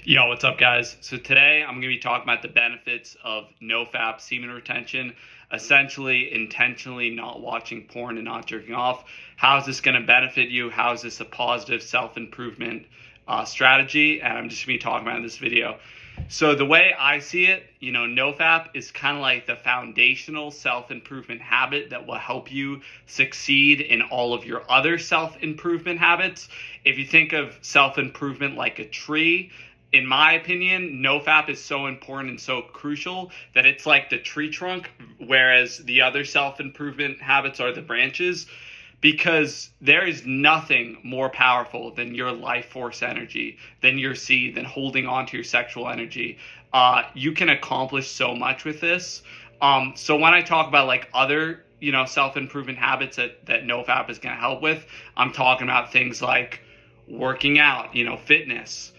Yo, what's up, guys? So today I'm going to be talking about the benefits of no-fap semen retention, essentially intentionally not watching porn and not jerking off. How is this going to benefit you? How is this a positive self-improvement strategy? And I'm just going to be talking about in this video. So the way I see it, no-fap is kind of like the foundational self-improvement habit that will help you succeed in all of your other self-improvement habits. If you think of self-improvement like a tree, in my opinion, no-fap is so important and so crucial that it's like the tree trunk, whereas the other self-improvement habits are the branches, because there is nothing more powerful than your life force energy, than your seed, than holding on to your sexual energy. You can accomplish so much with this. So when I talk about like other, self-improvement habits that no-fap is going to help with, I'm talking about things like working out, fitness,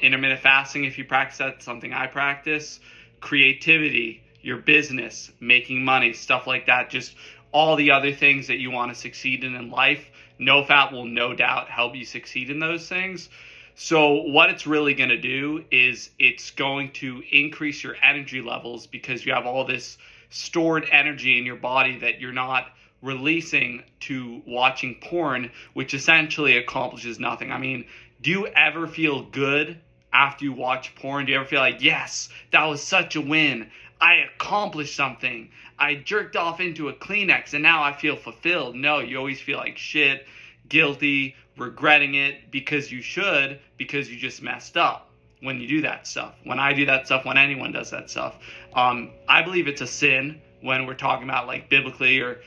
intermittent fasting, if you practice that, something I practice, creativity, your business, making money, stuff like that, just all the other things that you want to succeed in life. No-fap will no doubt help you succeed in those things. So what it's really going to do is it's going to increase your energy levels because you have all this stored energy in your body that you're not releasing to watching porn, which essentially accomplishes nothing. I mean, do you ever feel good after you watch porn? Do you ever feel like, yes, that was such a win. I accomplished something. I jerked off into a Kleenex and now I feel fulfilled. No, you always feel like shit, guilty, regretting it because you just messed up when you do that stuff. When I do that stuff, when anyone does that stuff. I believe it's a sin when we're talking about like biblically or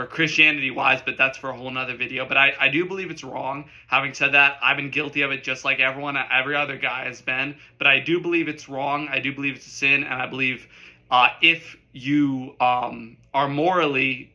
Christianity wise, but that's for a whole nother video. But I do believe it's wrong. Having said that, I've been guilty of it just like every other guy has been. But I do believe it's wrong. I do believe it's a sin. And I believe if you are morally,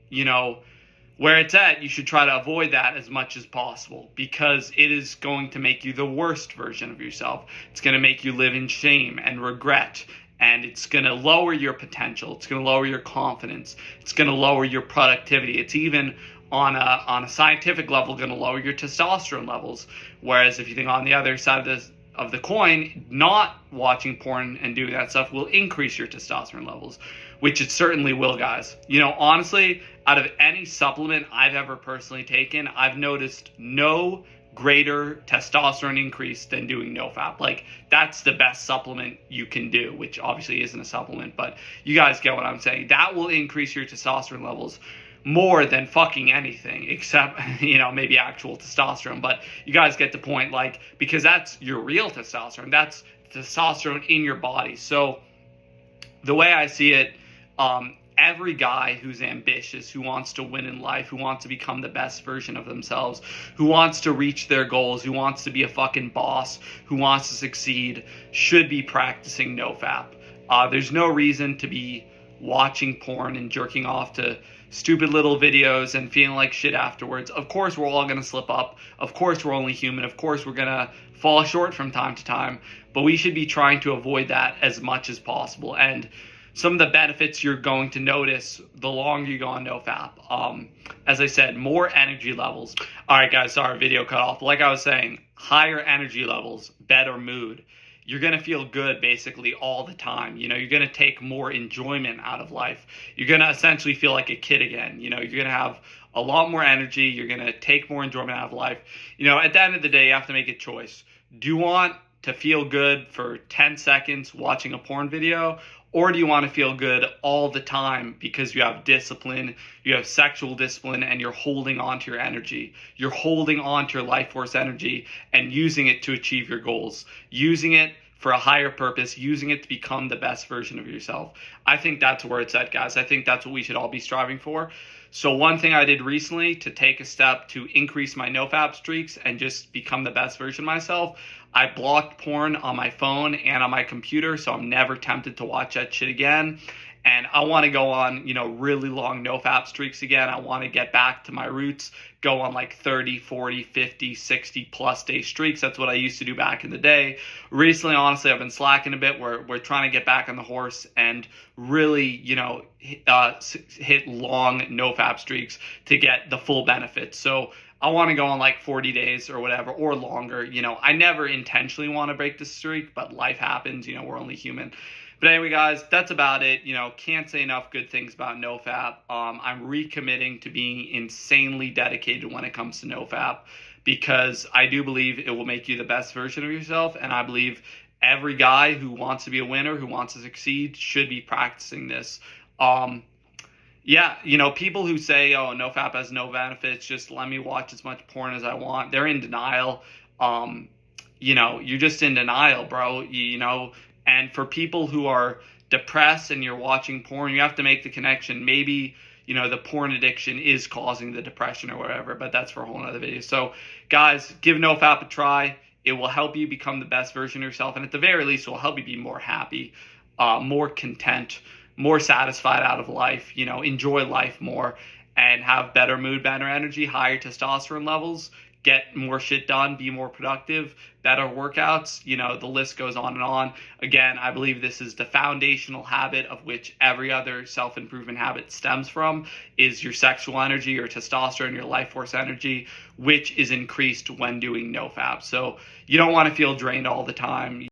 where it's at, you should try to avoid that as much as possible because it is going to make you the worst version of yourself. It's going to make you live in shame and regret. And it's going to lower your potential. It's going to lower your confidence. It's going to lower your productivity. It's even on a scientific level going to lower your testosterone levels. Whereas if you think on the other side of the coin, not watching porn and doing that stuff will increase your testosterone levels, which it certainly will, guys. Honestly, out of any supplement I've ever personally taken, I've noticed no greater testosterone increase than doing no-fap. Like, that's the best supplement you can do, which obviously isn't a supplement, but you guys get what I'm saying. That will increase your testosterone levels more than fucking anything except, maybe actual testosterone. But you guys get the point, like, because that's your real testosterone. That's testosterone in your body. So the way I see it, every guy who's ambitious, who wants to win in life, who wants to become the best version of themselves, who wants to reach their goals, who wants to be a fucking boss, who wants to succeed, should be practicing no-fap. There's no reason to be watching porn and jerking off to stupid little videos and feeling like shit afterwards. Of course, we're all going to slip up. Of course, we're only human. Of course, we're going to fall short from time to time. But we should be trying to avoid that as much as possible. And some of the benefits you're going to notice the longer you go on no-fap. As I said, more energy levels. All right, guys, sorry, video cut off. Like I was saying, higher energy levels, better mood. You're going to feel good basically all the time. You're going to take more enjoyment out of life. You're going to essentially feel like a kid again. You're going to have a lot more energy. You're going to take more enjoyment out of life. At the end of the day, you have to make a choice. Do you want to feel good for 10 seconds watching a porn video? Or do you want to feel good all the time because you have discipline, you have sexual discipline, and you're holding on to your energy? You're holding on to your life force energy and using it to achieve your goals, using it for a higher purpose, using it to become the best version of yourself. I think that's where it's at, guys. I think that's what we should all be striving for. So one thing I did recently to take a step to increase my no-fap streaks and just become the best version of myself, I blocked porn on my phone and on my computer, so I'm never tempted to watch that shit again. And I want to go on, really long no-fap streaks again. I want to get back to my roots, go on like 30, 40, 50, 60 plus day streaks. That's what I used to do back in the day. Recently, honestly, I've been slacking a bit. We're trying to get back on the horse and really, hit long no-fap streaks to get the full benefits. So I want to go on like 40 days or whatever, or longer. I never intentionally want to break the streak, but life happens. We're only human. But anyway, guys, that's about it. Can't say enough good things about No-Fap. I'm recommitting to being insanely dedicated when it comes to No-Fap, because I do believe it will make you the best version of yourself. And I believe every guy who wants to be a winner, who wants to succeed, should be practicing this. Yeah, people who say, oh, No-Fap has no benefits, just let me watch as much porn as I want, they're in denial. You're just in denial, bro. And for people who are depressed and you're watching porn, you have to make the connection. Maybe, the porn addiction is causing the depression or whatever, but that's for a whole other video. So, guys, give No-Fap a try. It will help you become the best version of yourself, and at the very least, it will help you be more happy, more content, more satisfied out of life, enjoy life more, and have better mood, better energy, higher testosterone levels, get more shit done, be more productive, better workouts, the list goes on and on. Again, I believe this is the foundational habit of which every other self-improvement habit stems from, is your sexual energy, your testosterone, your life force energy, which is increased when doing No-Fap. So you don't want to feel drained all the time.